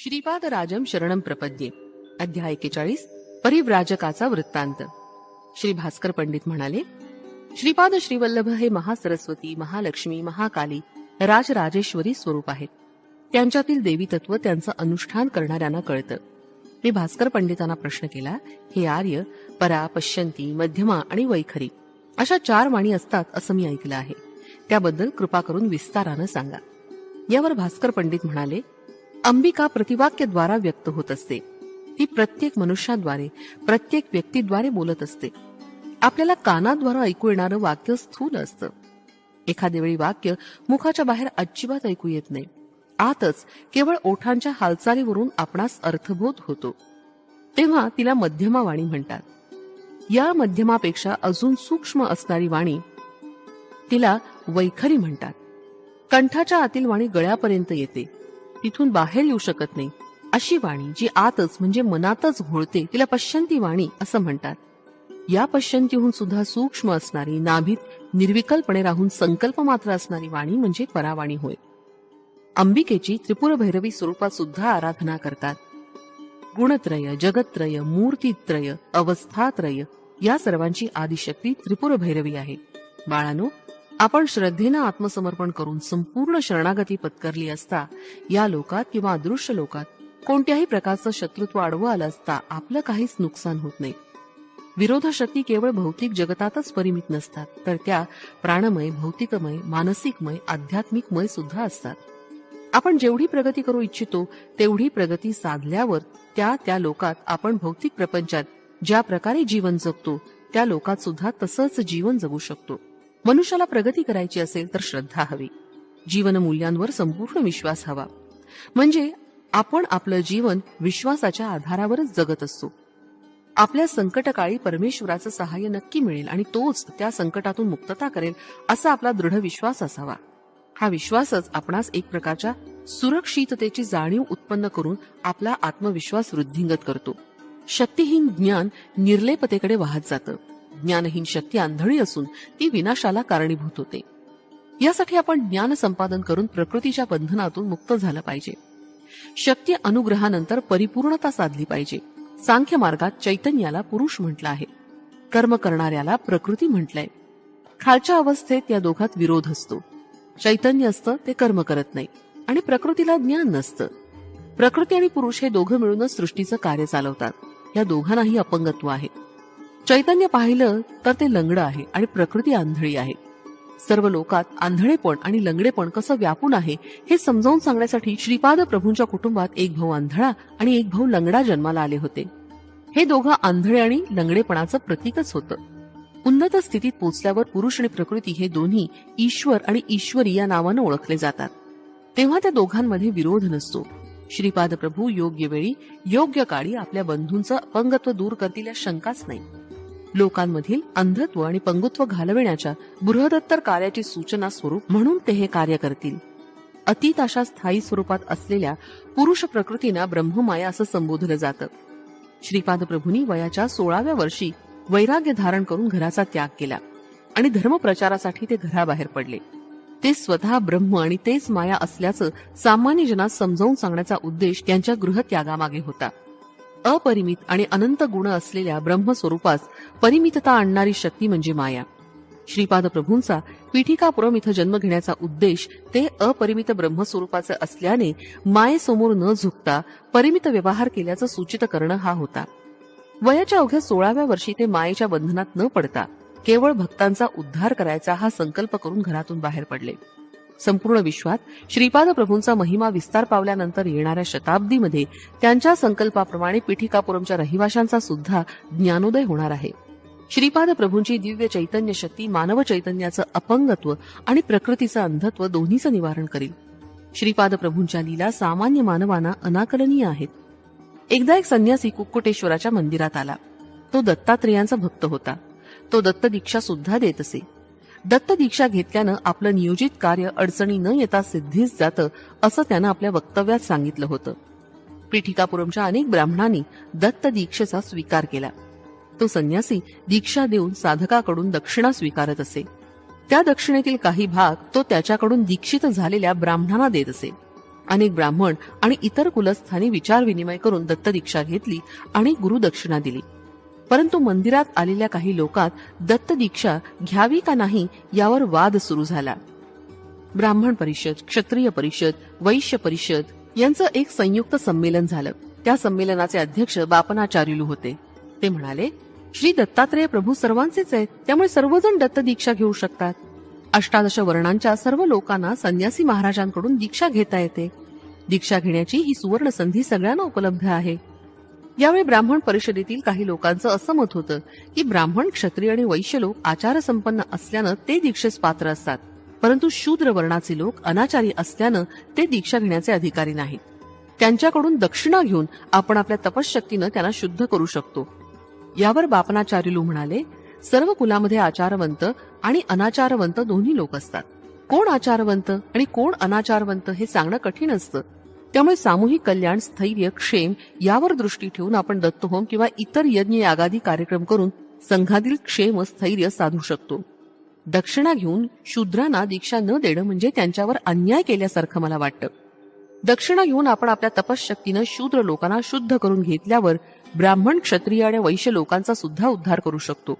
श्रीपाद राजम शरणम प्रपद्ये. अध्याय 41. परिव्राजकाचा वृत्तांत. श्री भास्कर पंडित म्हणाले, श्रीपाद श्रीवल्लभ हे महासरस्वती, महालक्ष्मी, महाकाली, राजराजेश्वरी स्वरूप आहेत. त्यांच्यातील देवी तत्व त्यांचं अनुष्ठान करणाऱ्यांना कळतं. मी भास्कर पंडितांना प्रश्न केला, हे आर्य परा, पश्यंती, मध्यमा आणि वैखरी अशा 4 वाणी असतात असं मी ऐकलं आहे. त्याबद्दल कृपा करून विस्तारानं सांगा. यावर भास्कर पंडित म्हणाले, अंबिका प्रतिवाक्यद्वारा व्यक्त होत असते. ती प्रत्येक मनुष्याद्वारे, प्रत्येक व्यक्तीद्वारे बोलत असते. आपल्याला कानाद्वारे ऐकू येणारं वाक्य स्थूल असतं. एखाद्या वेळी वाक्य मुखाच्या बाहेर अजिबात ऐकू येत नाही. आतच केवळ ओठांच्या हालचालीवरून आपणास अर्थबोध होतो. तेव्हा तिला मध्यमा वाणी म्हणतात. या मध्यमापेक्षा अजून सूक्ष्म असणारी वाणी तिला वैखरी म्हणतात. कंठाच्या आतील वाणी गळ्यापर्यंत येते, तिथून बाहेर येऊ शकत नाही. अशी वाणी जी आतच म्हणजे मनातच घोळते तिला पश्यंती वाणी असं म्हणतात. या पश्यंतीहून सुद्धा सूक्ष्म असणारी, नाभीत निर्विकल्पणे राहून संकल्प मात्र असणारी वाणी म्हणजे परावाणी होय. अंबिकेची त्रिपुर भैरवी स्वरूपात सुद्धा आराधना करतात. गुणत्रय, जगत्त्रय, मूर्तीत्रय, अवस्थात्रय या सर्वांची आदिशक्ती त्रिपुर भैरवी आहे. बाळानो, आपण श्रद्धेनं आत्मसमर्पण करून संपूर्ण शरणागती पत्करली असता या लोकात किंवा अदृश्य लोकात कोणत्याही प्रकारचं शत्रुत्व आडवं आलं असता आपलं काहीच नुकसान होत नाही. विरोधशक्ती केवळ भौतिक जगतातच परिमित नसतात, तर त्या प्राणमय, भौतिकमय, मानसिकमय, आध्यात्मिकमय सुद्धा असतात. आपण जेवढी प्रगती करू इच्छितो तेवढी प्रगती साधल्यावर त्या लोकात आपण भौतिक प्रपंचात ज्या प्रकारे जीवन जगतो त्या लोकात सुद्धा तसंच जीवन जगू शकतो. मनुष्याला प्रगती करायची असेल तर श्रद्धा हवी, जीवन मूल्यांवर संपूर्ण विश्वास हवा. म्हणजे आपण आपलं जीवन विश्वासाच्या आधारावरच जगत असतो. आपल्या संकटकाळी परमेश्वराचं सहाय्य नक्की मिळेल आणि तोच त्या संकटातून मुक्तता करेल असा आपला दृढ विश्वास असावा. हा विश्वासच आपणास एक प्रकारच्या सुरक्षिततेची जाणीव उत्पन्न करून आपला आत्मविश्वास वृद्धिंगत करतो. शक्तिहीन ज्ञान निर्लेपतेकडे वाहत जातं. ज्ञानहीन शक्ती आंधळी असून ती विनाशाला कारणीभूत होते. यासाठी आपण ज्ञान संपादन करून प्रकृतीच्या बंधनातून मुक्त झालं पाहिजे. शक्ती अनुग्रहानंतर परिपूर्णता साधली पाहिजे. सांख्य मार्गात चैतन्याला पुरुष म्हटलं आहे, कर्म करणाऱ्याला प्रकृती म्हटलंय. खालच्या अवस्थेत या दोघात विरोध असतो. चैतन्य असतं ते कर्म करत नाही आणि प्रकृतीला ज्ञान नसतं. प्रकृती आणि पुरुष हे दोघं मिळूनच सृष्टीचं कार्य चालवतात. या दोघांनाही अपंगत्व आहे. चैतन्य पाहिलं तर ते लंगड आहे आणि प्रकृती आंधळी आहे. सर्व लोकात आंधळेपण आणि लंगडेपण कसं व्यापून आहे हे समजावून सांगण्यासाठी श्रीपाद प्रभूंच्या कुटुंबात एक भाऊ आंधळा आणि एक भाऊ लंगडा जन्माला आले होते. हे दोघं आंधळे आणि लंगडेपणाचं प्रतीकच होतं. उन्नत स्थितीत पोचल्यावर पुरुष आणि प्रकृती हे दोन्ही ईश्वर आणि ईश्वरी या नावानं ओळखले जातात. तेव्हा त्या दोघांमध्ये विरोध नसतो. श्रीपाद प्रभू योग्य वेळी योग्य काळी आपल्या बंधूंचं अपंगत्व दूर करतील या शंकाच नाही. लोकांमधील अंधत्व आणि पंगुत्व घालविण्याच्या बृहदत्तर कार्याची सूचना स्वरूप म्हणून ते हे कार्य करतील. अतीत अशा स्थायी स्वरूपात असलेल्या पुरुष प्रकृतींना ब्रह्ममाया असं संबोधलं जातं. श्रीपाद प्रभूंनी वयाच्या 16व्या वर्षी वैराग्य धारण करून घराचा त्याग केला आणि धर्मप्रचारासाठी ते घराबाहेर पडले. ते स्वतः ब्रह्म आणि तेच माया असल्याचं सामान्य जनास समजावून सांगण्याचा उद्देश त्यांच्या गृहत्यागामागे होता. अपरिमित आणि अनंत गुण असलेल्या ब्रह्मस्वरूपास परिमितता आणणारी शक्ती म्हणजे माया. श्रीपाद प्रभूंचा पीठिकापुरम इथं जन्म घेण्याचा उद्देश ते अपरिमित ब्रह्मस्वरूपाचे असल्याने मायेसमोर न झुकता परिमित व्यवहार केल्याचं सूचित करणं हा होता. वयाच्या अवघ्या 16व्या वर्षी ते मायेच्या बंधनात न पडता केवळ भक्तांचा उद्धार करायचा हा संकल्प करून घरातून बाहेर पडले. संपूर्ण विश्वात श्रीपाद प्रभूंचा महिमा विस्तार पावल्यानंतर येणाऱ्या शताब्दीमध्ये त्यांच्या संकल्पाप्रमाणे पीठिकापुरमच्या रहिवाशांचा सुद्धा ज्ञानोदय होणार आहे. श्रीपाद प्रभूंची दिव्य चैतन्य शक्ती मानव चैतन्याचं अपंगत्व आणि प्रकृतीचं अंधत्व दोन्हीचं निवारण करेल. श्रीपाद प्रभूंच्या लीला सामान्य मानवांना अनाकलनीय आहेत. एकदा एक संन्यासी कुक्कुटेश्वराच्या मंदिरात आला. तो दत्तात्रेयांचा भक्त होता. तो दत्त दीक्षा सुद्धा देत असे. दत्त दीक्षा घेतल्यानं आपलं नियोजित कार्य अडचणी न येता सिद्धीस जातं असं त्यानं आपल्या वक्तव्यात सांगितलं होतं. पीठिकापुरमच्या अनेक ब्राह्मणांनी दत्त दीक्षेचा स्वीकार केला. तो संन्यासी दीक्षा देऊन साधकाकडून दक्षिणा स्वीकारत असे. त्या दक्षिणेतील काही भाग तो त्याच्याकडून दीक्षित झालेल्या ब्राह्मणांना देत असे. अनेक ब्राह्मण आणि इतर कुलस्थांनी विचार विनिमय करून दत्तदीक्षा घेतली आणि गुरुदक्षिणा दिली. परंतु मंदिरात आलेल्या काही लोकात दत्तदीक्षा घ्यावी का नाही यावर वाद सुरू झाला. ब्राह्मण परिषद, क्षत्रिय परिषद, वैश्य परिषद यांचं एक संयुक्त संमेलन झालं. त्या संमेलनाचे अध्यक्ष बापनाचार्युलू होते. ते म्हणाले, श्री दत्तात्रेय प्रभू सर्वांचेच आहेत, त्यामुळे सर्वजण दत्तदीक्षा घेऊ शकतात. 18 वर्णांच्या सर्व लोकांना संन्यासी महाराजांकडून दीक्षा घेता येते. दीक्षा घेण्याची ही सुवर्ण संधी सगळ्यांना उपलब्ध आहे. यावेळी ब्राह्मण परिषदेतील काही लोकांचं असं मत होतं की ब्राह्मण, क्षत्रिय आणि वैश्य लोक आचारसंपन्न असल्यानं ते दीक्षेस पात्र असतात, परंतु शूद्र वर्णाचे लोक अनाचारी असल्यानं ते दीक्षा घेण्याचे अधिकारी नाहीत. त्यांच्याकडून दक्षिणा घेऊन आपण आपल्या तपश्शक्तीनं त्यांना शुद्ध करू शकतो. यावर बापनाचार्युलू म्हणाले, सर्व कुलामध्ये आचारवंत आणि अनाचारवंत दोन्ही लोक असतात. कोण आचारवंत आणि कोण अनाचारवंत हे सांगणं कठीण असतं. त्यामुळे सामूहिक कल्याण, स्थैर्य, क्षेम यावर दृष्टी ठेवून आपण दत्तहोम किंवा इतर यज्ञ यागादी कार्यक्रम करून संघातील क्षेम, स्थैर्य साधू शकतो. दक्षिणा घेऊन शूद्रांना दीक्षा न देणं म्हणजे त्यांच्यावर अन्याय केल्यासारखं मला वाटतं. दक्षिणा घेऊन आपण आपल्या तपश्शक्तीनं शूद्र लोकांना शुद्ध करून घेतल्यावर ब्राह्मण, क्षत्रिय आणि वैश्य लोकांचा सुद्धा उद्धार करू शकतो.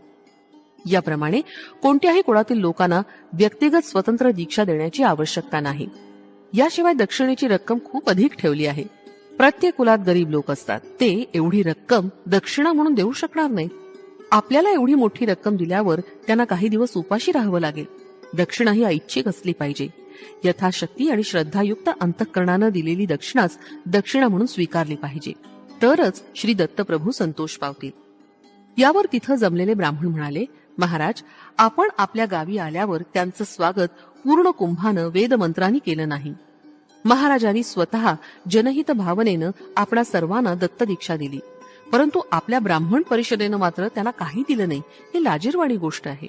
याप्रमाणे कोणत्याही कुळातील लोकांना व्यक्तिगत स्वतंत्र दीक्षा देण्याची आवश्यकता नाही. याशिवाय दक्षिणेची रक्कम खूप अधिक ठेवली आहे. प्रत्येक कुलात गरीब लोक असतात, ते एवढी रक्कम दक्षिणा म्हणून देऊ शकणार नाहीत. आपल्याला एवढी मोठी रक्कम दिल्यावर त्यांना काही दिवस उपाशी राहावं लागेल. दक्षिणा ही ऐच्छिक असली पाहिजे. यथाशक्ती आणि श्रद्धायुक्त अंतःकरणानं दिलेली दक्षिणाच दक्षिणा म्हणून स्वीकारली पाहिजे, तरच श्री दत्तप्रभू संतोष पावतील. यावर तिथं जमलेले ब्राह्मण म्हणाले, महाराज, आपण आपल्या गावी आल्यावर त्यांचं स्वागत पूर्ण कुंभानं वेदमंत्रांनी केलं नाही. महाराजांनी स्वतः जनहित भावनेनं आपणा सर्वांना दत्तदीक्षा दिली, परंतु आपल्या ब्राह्मण परिषदेनं मात्र त्यांना काही दिलं नाही. ही लाजिरवाणी गोष्ट आहे.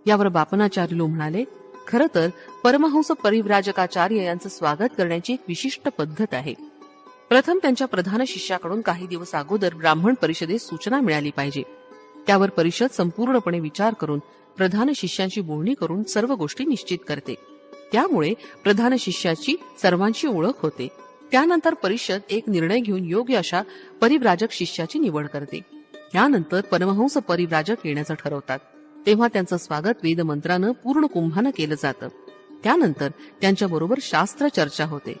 यावर बापनाचार्युलू म्हणाले, खरं तर परमहंस परिव्राजकाचार्य यांचं स्वागत करण्याची एक विशिष्ट पद्धत आहे. प्रथम त्यांच्या प्रधान शिष्याकडून काही दिवस अगोदर ब्राह्मण परिषदेस सूचना मिळाली पाहिजे. त्यावर परिषद संपूर्णपणे विचार करून प्रधान शिष्यांची बोलणी करून सर्व गोष्टी निश्चित करते. त्यामुळे प्रधान शिष्याची सर्वांची ओळख होते. त्यानंतर परिषद एक निर्णय घेऊन योग्य अशा परिव्राजक शिष्याची निवड करते. त्यानंतर परमहंस परिव्राजक येण्याचं ठरवतात. तेव्हा त्यांचं स्वागत वेदमंत्रानं पूर्ण कुंभानं केलं जातं. त्यानंतर त्यांच्याबरोबर शास्त्र चर्चा होते.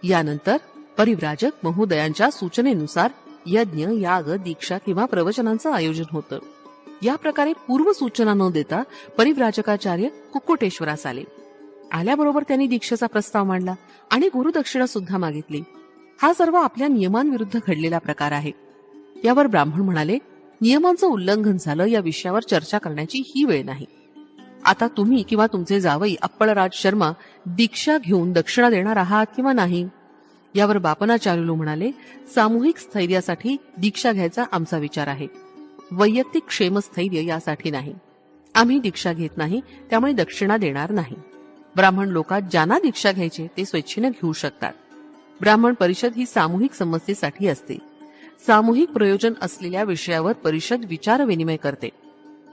यानंतर परिव्राजक महोदयांच्या सूचनेनुसार यज्ञ, याग, दीक्षा किंवा प्रवचनांचं आयोजन होतं. या प्रकारे पूर्व सूचना न देता परिव्राजकाचार्य कुक्कुटेश्वरास आले. आल्याबरोबर त्यांनी दीक्षेचा प्रस्ताव मांडला आणि गुरुदक्षिणा सुद्धा मागितली. हा सर्व आपल्या नियमांविरुद्ध घडलेला प्रकार आहे. यावर ब्राह्मण म्हणाले, नियमांचं उल्लंघन झालं या विषयावर चर्चा करण्याची ही वेळ नाही. आता तुम्ही किंवा तुमचे जावई अप्पळराज शर्मा दीक्षा घेऊन दक्षिणा देणार आहात किंवा नाही? यावर बापनाचार्युलू म्हणाले, सामूहिक स्थैर्यासाठी दीक्षा घ्यायचा आमचा विचार आहे, वैयक्तिक क्षेमस्थैर्य यासाठी नाही. आम्ही दीक्षा घेत नाही, त्यामुळे दक्षिणा देणार नाही. ब्राह्मण लोकात ज्यांना दीक्षा घ्यायचे ते स्वेच्छेने घेऊ शकतात. ब्राह्मण परिषद ही सामूहिक समस्येसाठी असते. सामूहिक प्रयोजन असलेल्या विषयावर परिषद विचार विनिमय करते.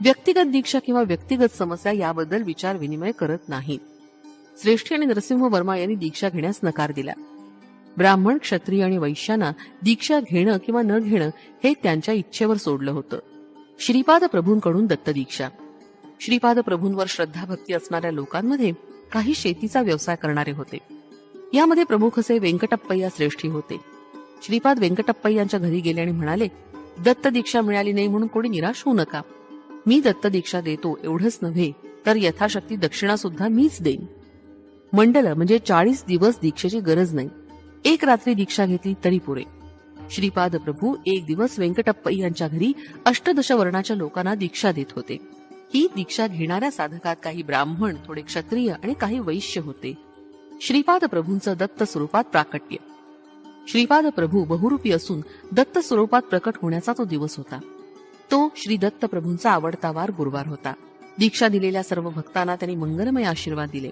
व्यक्तिगत दीक्षा किंवा व्यक्तिगत समस्या याबद्दल विचार विनिमय करत नाही. श्रेष्ठी आणि नरसिंह वर्मा यांनी दीक्षा घेण्यास नकार दिला. ब्राह्मण, क्षत्रिय आणि वैश्यांना दीक्षा घेणं किंवा न घेणं हे त्यांच्या इच्छेवर सोडलं होतं. श्रीपाद प्रभूंकडून दत्तदीक्षा. श्रीपाद प्रभूंवर श्रद्धाभक्ती असणाऱ्या लोकांमध्ये काही शेतीचा व्यवसाय करणारे होते. यामध्ये प्रमुख असे व्यंकटप्पय्या श्रेष्ठी होते. श्रीपाद व्यंकटप्पय्यांच्या घरी गेले आणि म्हणाले, दत्तदीक्षा मिळाली नाही म्हणून कोणी निराश होऊ नका. मी दत्तदीक्षा देतो एवढंच नव्हे तर यथाशक्ती दक्षिणा सुद्धा मीच देईन. मंडल म्हणजे 40 दिवस दीक्षेची गरज नाही. एक रात्री दीक्षा घेतली तरी पुरे. श्रीपाद प्रभू एक दिवस व्यंकटप्पय्यांच्या घरी 18 वर्णाच्या लोकांना दीक्षा देत होते. ही दीक्षा घेणाऱ्या साधकात काही ब्राह्मण, थोडे क्षत्रिय आणि काही वैश्य होते. श्रीपाद प्रभूंचं दत्त स्वरूपात प्राकट्य. श्रीपाद प्रभू बहुरूपी असून दत्त स्वरूपात प्रकट होण्याचा तो दिवस होता. तो श्री दत्त प्रभूंचा आवडता वार गुरुवार होता. दीक्षा दिलेल्या सर्व भक्तांना त्यांनी मंगलमय आशीर्वाद दिले.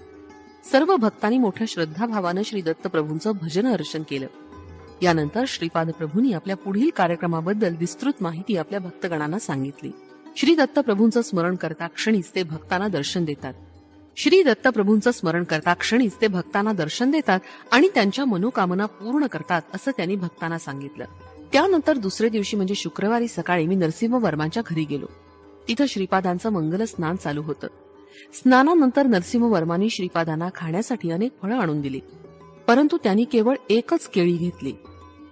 सर्व भक्तांनी मोठ्या श्रद्धाभावानं श्री दत्त प्रभूंचं भजन अर्चन केलं. यानंतर श्रीपाद प्रभूंनी आपल्या पुढील कार्यक्रमाबद्दल विस्तृत माहिती आपल्या भक्तगणांना सांगितली. श्री दत्त प्रभूंचं स्मरण करता क्षणीच ते भक्तांना दर्शन देतात. श्री दत्तप्रभूंचं स्मरण करता क्षणीच ते भक्तांना दर्शन देतात आणि त्यांच्या मनोकामना पूर्ण करतात, असं त्यांनी भक्तांना सांगितलं. त्यानंतर दुसरे दिवशी म्हणजे शुक्रवारी सकाळी मी नरसिंह वर्मांच्या घरी गेलो. तिथं श्रीपादांचं मंगल स्नान चालू होतं. स्नानानंतर नरसिंह वर्मांनी श्रीपादांना खाण्यासाठी अनेक फळं आणून दिली, परंतु त्यांनी केवळ एकच केळी घेतली.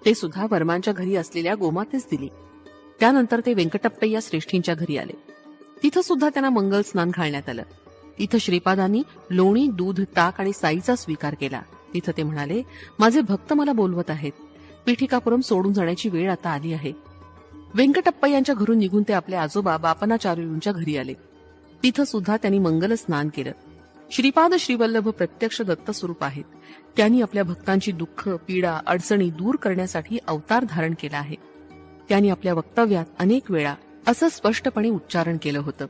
ते सुद्धा वर्मांच्या घरी असलेल्या गोमातेच दिली. त्यानंतर ते व्यंकटप्पय्या श्रेष्ठींच्या घरी आले. तिथं सुद्धा त्यांना मंगल स्नान घालण्यात आलं. तिथं श्रीपादांनी लोणी, दूध, ताक आणि साईचा स्वीकार केला. तिथं ते म्हणाले, माझे भक्त मला बोलवत आहेत. पीठिकापुरम सोडून जाण्याची वेळ आता आली आहे. व्यंकटप्पय्यांच्या घरून निघून ते आपले आजोबा बापनाचार्यूंच्या घरी आले. तिथं सुद्धा त्यांनी मंगल स्नान केलं. श्रीपाद श्रीवल्लभ प्रत्यक्ष दत्त स्वरूप आहेत. त्यांनी आपल्या भक्तांची दुःख, पीडा, अडचणी दूर करण्यासाठी अवतार धारण केला आहे. त्यांनी आपल्या वक्तव्यात अनेक वेळा असं स्पष्टपणे उच्चारण केलं होतं.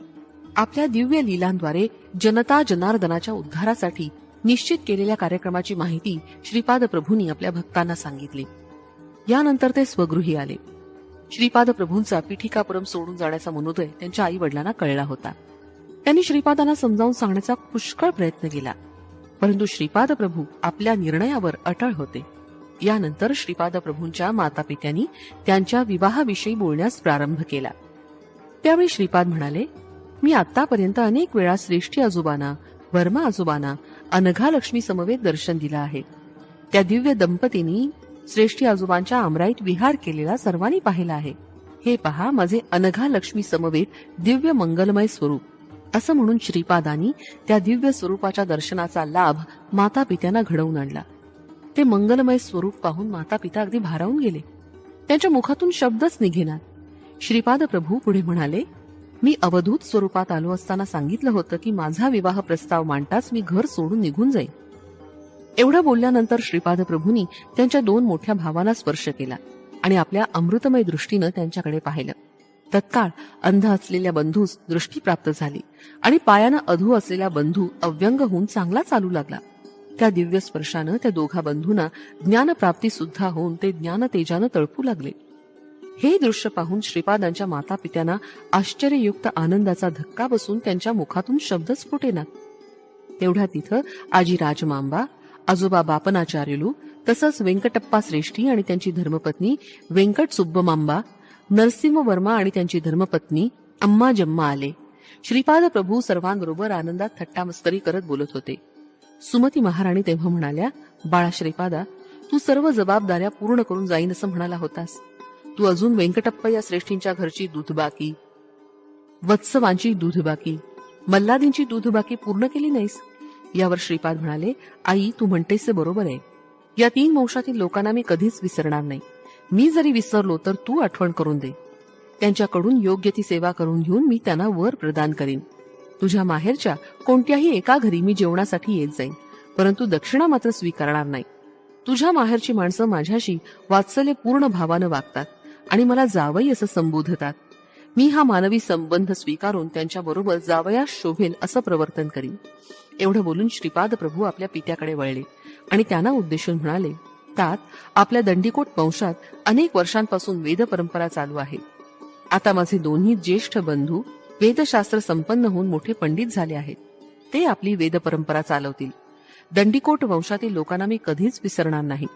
आपल्या दिव्य लीलांद्वारे जनता जनार्दनाच्या उद्धारासाठी निश्चित केलेल्या कार्यक्रमाची माहिती श्रीपाद प्रभूंनी आपल्या भक्तांना सांगितली. यानंतर ते स्वगृही आले. श्रीपाद प्रभूंचा पीठिकापुरम सोडून जाण्याचा मनोदय त्यांच्या आई वडिलांना कळला होता. त्यांनी श्रीपादांना समजावून सांगण्याचा पुष्कळ प्रयत्न केला, परंतु श्रीपाद प्रभू आपल्या निर्णयावर अटळ होते. यानंतर श्रीपाद प्रभूंच्या मातापित्यांनी त्यांच्या विवाहाविषयी बोलण्यास प्रारंभ केला. त्यावेळी श्रीपाद म्हणाले, मी आतापर्यंत अनेक वेळा श्रेष्ठी आजोबांना, वर्मा आजोबांना अनघा लक्ष्मी समवेत दर्शन दिलं आहे. त्या दिव्य दंपतींनी श्रेष्ठी आजोबांच्या आमराईत विहार केलेला सर्वांनी पाहिला आहे. हे पहा माझे अनघा लक्ष्मी समवेत दिव्य मंगलमय स्वरूप, असं म्हणून श्रीपादांनी त्या दिव्य स्वरूपाच्या दर्शनाचा लाभ माता पित्यांना घडवून आणला. ते मंगलमय स्वरूप पाहून माता पिता अगदी भारावून गेले. त्यांच्या मुखातून शब्दच निघेनात. श्रीपाद प्रभू पुढे म्हणाले, मी अवधूत स्वरूपात आलो असताना सांगितलं होतं की माझा विवाह प्रस्ताव मांडताच मी घर सोडून निघून जाईन. एवढं बोलल्यानंतर श्रीपाद प्रभूंनी त्यांच्या दोन मोठ्या भावांना स्पर्श केला आणि आपल्या अमृतमय दृष्टीनं त्यांच्याकडे पाहिलं. तत्काळ अंध असलेल्या बंधूस दृष्टी प्राप्त झाली आणि पायानं अधू असलेला बंधू अव्यंग होऊन चांगला चालू लागला. त्या दिव्य स्पर्शानं त्या दोघा बंधूंना ज्ञानप्राप्ती सुद्धा होऊन ते ज्ञान तेजानं तळपू लागले. हे दृश्य पाहून श्रीपादांच्या माता पित्यांना आश्चर्ययुक्त आनंदाचा धक्का बसून त्यांच्या मुखातून शब्दच फुटेना. तेवढ्या तिथं आजी राजमांबा, आजोबा बापनाचार्युलू, तसंच व्यंकटप्पा श्रेष्ठी आणि त्यांची धर्मपत्नी व्यंकट सुब्बमांबा, नरसिंह वर्मा आणि त्यांची धर्मपत्नी अम्मा जम्मा आले. श्रीपाद प्रभू सर्वांबरोबर आनंदात थट्टामस्करी करत बोलत होते. सुमती महाराणी तेव्हा म्हणाल्या, बाळा श्रीपादा, तू सर्व जबाबदाऱ्या पूर्ण करून जाईन असं म्हणाला होतास. तू अजून व्यंकटप्पय्या श्रेष्ठींच्या घरची दूधबाकी, वत्सवांची दूधबाकी, मल्लादींची दूधबाकी पूर्ण केली नाहीस. यावर श्रीपाद म्हणाले, आई तू म्हणतेस ते बरोबर आहे. या 3 वंशातील लोकांना मी कधीच विसरणार नाही. मी जरी विसरलो तर तू आठवण करून दे. त्यांच्याकडून योग्य ती सेवा करून घेऊन मी त्यांना वर प्रदान करीन. तुझ्या माहेरच्या कोणत्याही एका घरी मी जेवणासाठी येत जाईन, परंतु दक्षिणा मात्र स्वीकारणार नाही. तुझ्या माहेरची माणसं माझ्याशी वात्सल्य पूर्ण भावानं वागतात आणि मला जावई असं संबोधतात. मी हा मानवी संबंध स्वीकारून त्यांच्याबरोबर जावयास शोभेल असं प्रवर्तन करीन. एवढं बोलून श्रीपाद प्रभू आपल्या पित्याकडे वळले आणि त्यांना उद्देशून म्हणाले, तात आपल्या दंडीकोट वंशात अनेक वर्षांपासून वेद परंपरा चालू आहे. आता माझे दोन्ही ज्येष्ठ बंधू वेदशास्त्र संपन्न होऊन मोठे पंडित झाले आहेत. ते आपली वेद परंपरा चालवतील. दंडीकोट वंशातील लोकांना मी कधीच विसरणार नाही.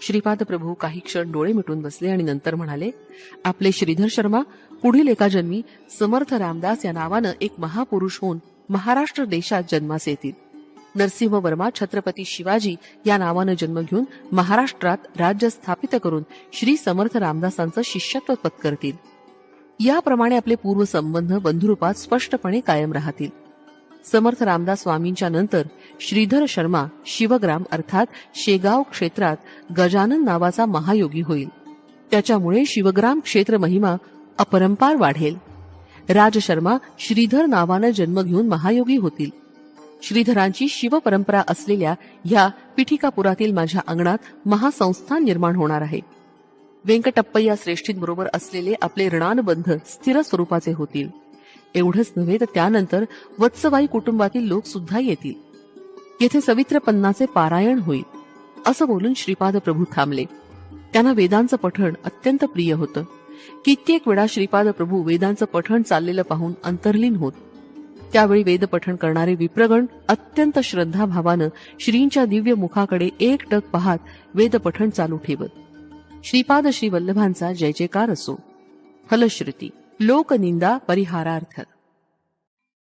श्रीपाद प्रभू काही क्षण डोळे मिटून बसले आणि नंतर म्हणाले, आपले श्रीधर शर्मा पुढील एका जन्मी समर्थ रामदास या नावानं एक महापुरुष होऊन महाराष्ट्र देशात जन्मास येतील. नरसिंह वर्मा छत्रपती शिवाजी या नावानं जन्म घेऊन महाराष्ट्रात राज्य स्थापित करून श्री समर्थ रामदासांचं शिष्यत्व पत्करतील. याप्रमाणे आपले पूर्व संबंध बंधुरूपात स्पष्टपणे कायम राहतील. समर्थ रामदास स्वामींच्या नंतर श्रीधर शर्मा शिवग्राम अर्थात शेगाव क्षेत्रात गजानन नावाचा महायोगी होईल. त्याच्यामुळे शिवग्राम क्षेत्र महिमा अपरंपार वाढेल. राज शर्मा श्रीधर नावानं जन्म घेऊन महायोगी होतील. श्रीधरांची शिवपरंपरा असलेल्या ह्या पिठिकापुरातील माझ्या अंगणात महासंस्थान निर्माण होणार आहे. व्यंकटप्पय्या श्रेष्ठींबरोबर असलेले आपले ऋणानुबंध स्थिर स्वरूपाचे होतील. एवढंच नव्हे तर त्यानंतर वत्सवाई कुटुंबातील लोक सुद्धा येतील. येथे सवित्र पन्नाचे पारायण होईल. असं बोलून श्रीपाद प्रभू थांबले. त्यांना वेदांचं पठण अत्यंत प्रिय होतं. कित्येक वेळा श्रीपाद प्रभू वेदांचं पठण चाललेलं पाहून अंतर्लीन होत. त्यावेळी वेदपठण करणारे विप्रगण अत्यंत श्रद्धाभावानं श्रींच्या दिव्य मुखाकडे एकटक पाहत वेदपठण चालू ठेवत. श्रीपाद श्री वल्लभांचा जय जयकार असो. फलश्रुती लोकनिंदा परिहारार्थ.